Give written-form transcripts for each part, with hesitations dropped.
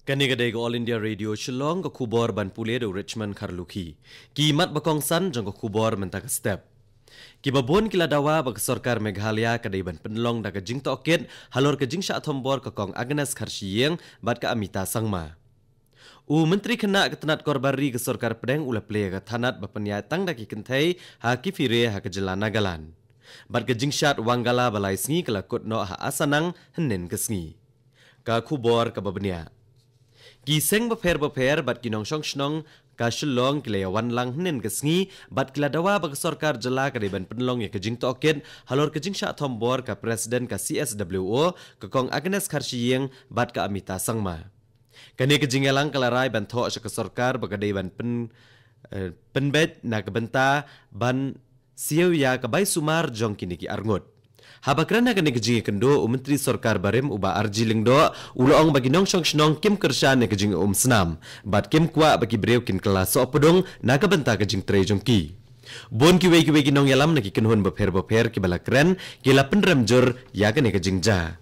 Kanigade ko All India Radio Shillong ko kubor ban pule do Richmond Karluki. Kimat bakong san jong ko kubor mentaka step. Kibabon kila dawa bag sarkar Meghalaya kadai ban penlong daga jing toket halor ke jing sya thombor ka kong Agnes Kharshiyeng bat ka Amita Sangma. Menteri kena ketenat korbari ke sarkar pedeng ula play ka thanat bapanya tang daki kentai ha kifire ha ke jela Nagaland. Bat ke jing syat wanggala balai sngi kala kutno ha asanang henen ke sngi. Ka kubor ka babenya. Giseng beper bat kinong syong shnong ka Shillong kilaya wan lang hnen kesngi bat kila dawa bag sarkar jela ka deban penlong ya kejing toket halor kejing sya thombor ka presiden ka CSWO ka kong Agnes Kharshiyeng bat ka Amita Sangma. Kani kejing elang kalarai ban tho sya ka sarkar bag deban penbet na kebenta ban sieu ya ka bai sumar jong kini ki arngot. Habakrana kani kejing kendo Menteri Sarkar Barim uba arji lingdo uloong bagi nong syong shnong kim kershan ne kejing snam bat kim kwa bagi breu kin kelas so pedong naga benta kejing tre jongki bon ki wei nong yalam ne ki kenhon beper ki balakren ki lapen remjur ya kani kejing ja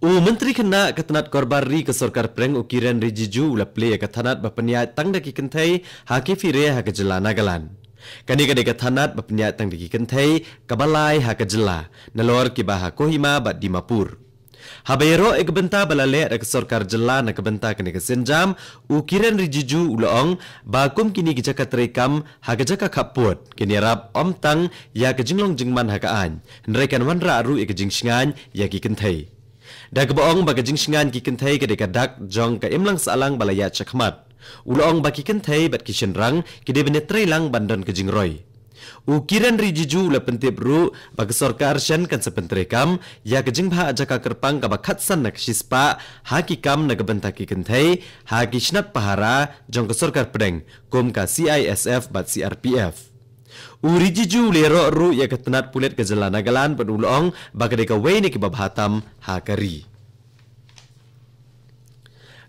Menteri kena ketenat korbari ke Sarkar Preng Kiren Rijiju ula play ke tanat bapenya tang daki kentai hakifire ha kejela Nagaland. Kani kadeka thanat bapnya tang diki kentai kabalai ha kajela nalor ki baha Kohima bat Dimapur. Habayro ekbenta balale ak sarkar jela na kebenta kani kesenjam Kiren Rijiju uloong bakum kini gijaka terekam ha gajaka kaput kini rap om tang ya kejinglong jingman ha kaan nrekan wanra aru ekjing shingan ya ki kentai. Da keboong baga jing shingan ki kentai kadeka dak jong ka imlang salang balaya chakmat. Uloong baki kentai bat kishen rang kide benetre lang bandan kejing roy. Kiren Rijiju ula pentip ru bagi sarkar shen kan sepentrekam ya kejing bha ajaka kerpang ka bakhatsan nak shispa hakikam nak bentaki kentai haki shnat pahara jong ke sarkar pedeng kom ka CISF bat CRPF. Rijiju lero ru ya ketenat pulet ke jela Nagaland ban uloong bagi deka wei ni ki babhatam hakari.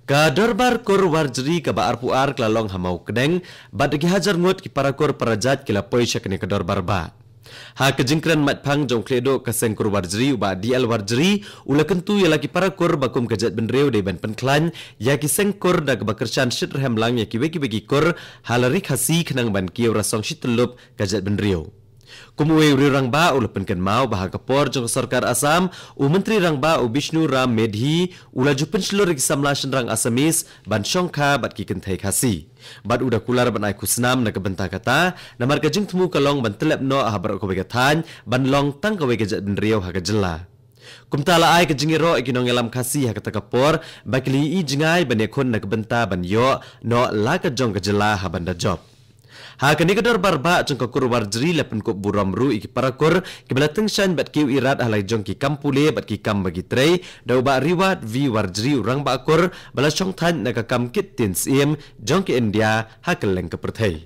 Ka dorbar kor warjri ka ba arpuar klalong hamau kedeng bat gi hajar ngot ki parakor parajat kila poisha kene ka dorbar ba ha kejingkran matphang jong kledo ka sengkur warjri ba DL warjri ula kentu ya laki parakor bakum kejat benreu de ban penklan ya ki sengkur dag bakershan shit remlang ya ki begi kor halari khasi khnang ban kieu rasong shitlup kejat benreu Kumuwe rang ba ula penken mau bahag kapor jong sarkar Asam Menteri rang ba Bishnu Ram Medhi ula jupen shlor ki samlashan rang Asamis ban shongkha bat ki kentai khasi bat uda kular ban ai kusnam na kebenta kata namar ka jing temu kalong ban telep no habar ko begathan ban long tang ka wege ben riau ha jela kumtala ai ka jingiro ikinong elam khasi ha kata kapor bakli I jingai ban ekon na kebenta ban yo no la ka jong ka jela ha banda job Ha kani kador barba jong ka kur warjri lepen ko buram ru iki parakor ki belateng shan bat ki irat halai jong ki kampule bat ki kam bagi trei dau ba riwat vi warjri urang ba kur bala chong than na ka kam kit tin sim jong ki India ha keleng ka perthai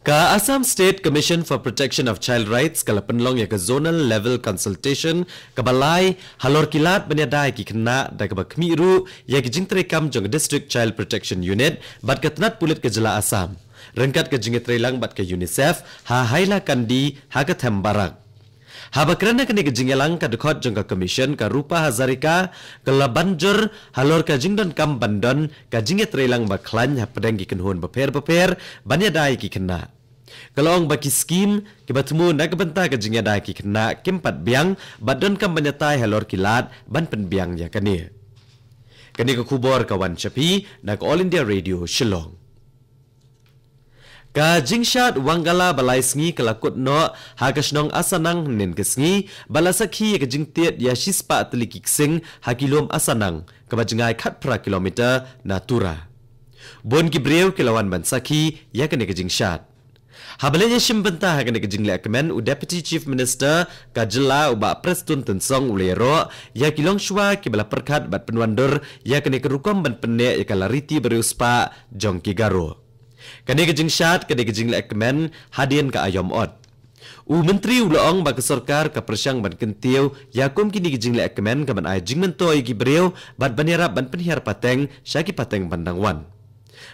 Ka Assam State Commission for Protection of Child Rights kala penlong ya ka zonal level consultation ka balai halor kilat banyadai ki kena da ka bakmiru ya ki jingtre kam jong District Child Protection Unit bat ka tenat pulit ka jela Assam rengkat ka jingitre lang bat ka UNICEF ha haila kandi ha ka thambarak Habakrana kani ka jingelang ka dukot jong ka commission ka Rupa Hazarika kala banjur halor ka jingdon kam bandon ka jingitre lang baklan ha pedang ki kenhon beper banyadai ki kena Kalong baki skim ki batmu nak benta ka jingya dai ki kena kimpat biang badon kam banyatai halor kilat ban pen biang ya kani ka kubor kawan chapi nak All India Radio Shillong Ka jingshat wanggala balai sngi kelakut no hakasnong asanang nen kesngi balasakhi ka jingtiet ya shispa telikik sing hakilom asanang ka bajengai khat pra kilometer natura bon ki breu kilawan bansakhi ya kani ka jingshat Habalanya shimbenta hakane ke jingle akmen Deputy Chief Minister ka jela uba Preston Tensong ulero ya kilong shwa ki bala perkat bat penwandur ya kane ke rukom ban penne ya kalariti beruspa jong ki garo. Kane ke jingshat kane ke jingle akmen hadien ka ayom ot. Menteri uloong ba ke sarkar ka persyang ban kentiu ya kum kini ke jingle akmen ka ban ay jingmentoi ki breu bat banirap ban penhiar pateng syaki pateng bandangwan.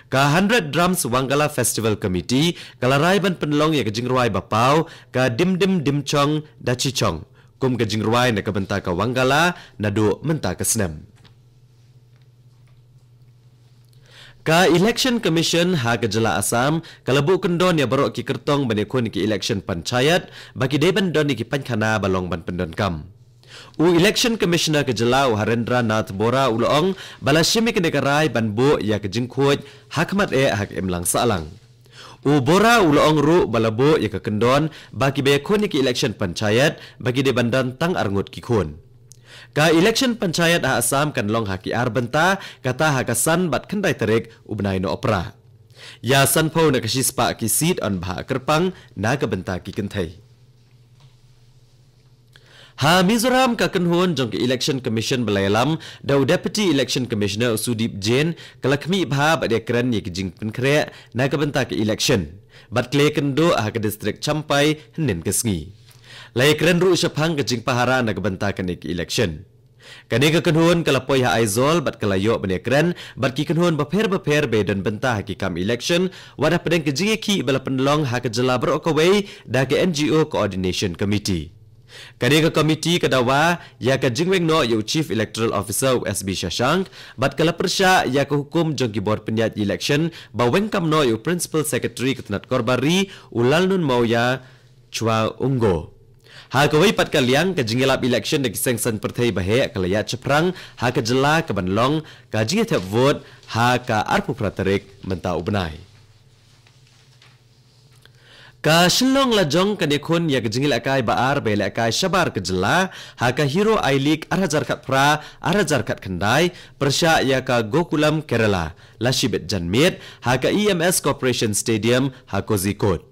Ka 100 Drums Wanggala Festival Committee kalarai ban penlong ya kejing ruai bapau ka dim chong dachi chong kum ke jingruai na ke benta ke Wanggala na do menta ke Senem. Ka Election Commission ha ke Jela Assam kalabu kendon ya barok ki kertong banekun ki election panchayat bagi deban don ki pankhana balong ban pendon kam. Election Commissioner ke Jela Harendra Nath Bora ulong balashimi ke negarai banbu ya ke jingkhuj hakmat hak emlang salang. Bora ulong ru balabo ya ke kendon bagi bekun ki election panchayat bagi deban don tang arngut ki khun. Ka election panchayat Assam kan long haki arbenta kata hakasan bat kendai terik ubnai no opera. Ya sanpo na kasispa ki seat on bah kerpang na ka benta ki kentai. Ha Mizoram ka kenhun jong ke election commission belayalam dau deputy election commissioner Sudip Jain kalakmi bha ba de kran ye ki jing penkre na ka benta ki election. Bat kle kendo ha ka district Champai nen kesngi. Lai keren ru syapang ke jing pahara na gebenta kanik election. Kani ke kenhun kalapoi ha aizol bat kalayo bane keren bat ki kenhun baper be dan benta ki kam election wadah pedeng ke jing ki bala penlong ha ke jela berokawai da ke NGO coordination committee. Kani ke komiti kadawa ya ke jingweng no yu chief electoral officer SB Shashank bat kala persya ya ke hukum jong ki board penyat election baweng kam no yu principal secretary ketenat korbari ulal nun mauya Chua Ungo. Ha kawai pat kaliang ke jingilap election de kisengsan pertai bahe kalaya ceprang ha ke jela ke banlong ka jingi tep vote ha ka arpu pratarik menta ubnai. Ka shillong lajong ka nekun ya ke jingil akai baar bele akai shabar ke jela ha ka hero ailik arajar kat pra arajar kat kendai persya ya ka Gokulam Kerala lashibet janmit ha ka EMS Corporation Stadium ha Kozhikode.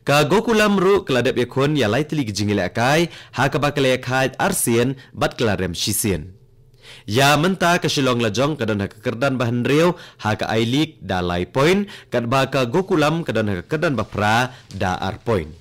Ka Gokulam ru keladap yakun ya laitili gijingil akai ha ka bakal akai arsien bat kelarem shisien. Ya menta ke Shillong lajong kadon ha kekerdan bahan riau ha ka ailik da lai point kat ba ka Gokulam kadon ha kekerdan bapra da ar point.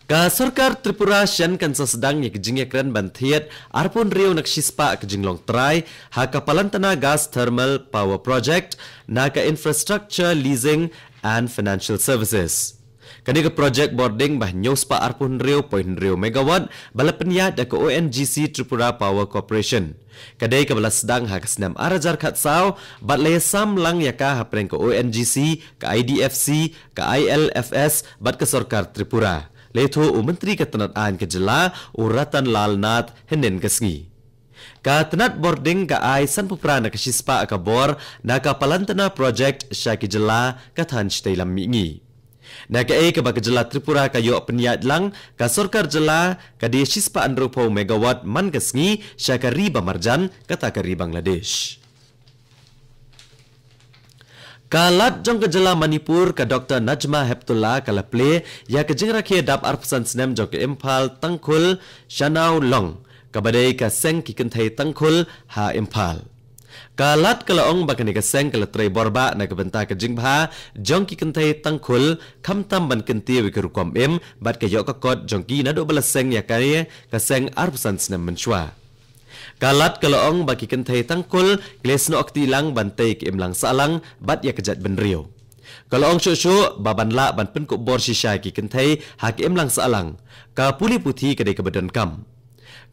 Ka Sarkar Tripura Shen kan sesedang ya kejing yakran bantiet arpun riau nak shispa kejinglong try ha ka Palantana Gas Thermal Power Project na ka Infrastructure Leasing and Financial Services. Kani ke project boarding bah nyospa arpun riau point riau megawatt bala penyat da ke ONGC Tripura Power Corporation. Kadai ke bala sedang ha kesenam arajar khat saw bat le sam lang yaka ha preng ke ONGC, ke IDFC, ke ILFS bat ke Sarkar Tripura. Leto Menteri Ketenagaan ke Jela Ratan Lal Nath henen kesngi. Ka tenat boarding ka ai san pupra na kasispa ka bor na ka Palantana project syaki Jela ka than stailam mingi. Na ka ai ka ba Jela Tripura ka yo penyat lang ka Sarkar Jela ka di sispa andropo megawatt man kesngi syaka riba marjan kata ka ri Bangladesh. Kalat jong ke Jela Manipur ka Dr. Najma Heptullah kala play ya ke jing rakhe dap arpsan snem jong ke Impal Tangkhul Shanau Long kabadai ka seng ki kenthai Tangkhul ha Impal. Kalat kala ong bakani ka seng kala trai borba na ka benta ka jing bha jong ki kenthai Tangkhul khamtam ban kenti wi ke rukom em bat ka yo ka kot jong ki na do bala seng ya ka seng arpsan snem menchwa. Kalat kalaong bagi kentai Tangkhul klesno akti lang bantai ke imlang salang bat ya kejat benrio. Kalaong syuk babanla ban pen kok bor shisha ki kentai ha ke imlang salang ka puli putih kedai ke badan kam.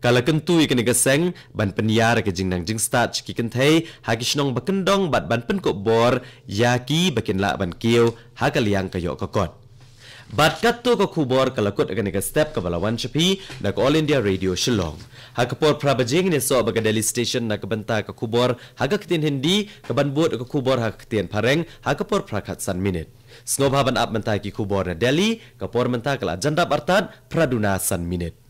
Kala kentui kene geseng ban penyar ke jingnang jing start ki kentai ha ki snong bakendong bat ban pen kok bor ya ki bakin la ban kiu ha kaliang kayo kokot. Bat katto ko khubor kalakut akan ke step ke balawan chapi na All India Radio Shillong. Ha kapor prabajing ni so baga Delhi station na kebenta ke khubor ha ka ketin Hindi ke banbut ke khubor ha ketin Pareng ha kapor prakat san minute. Snob haban ap mentai ki khubor na Delhi kapor mentai kala jandap artat praduna san minute.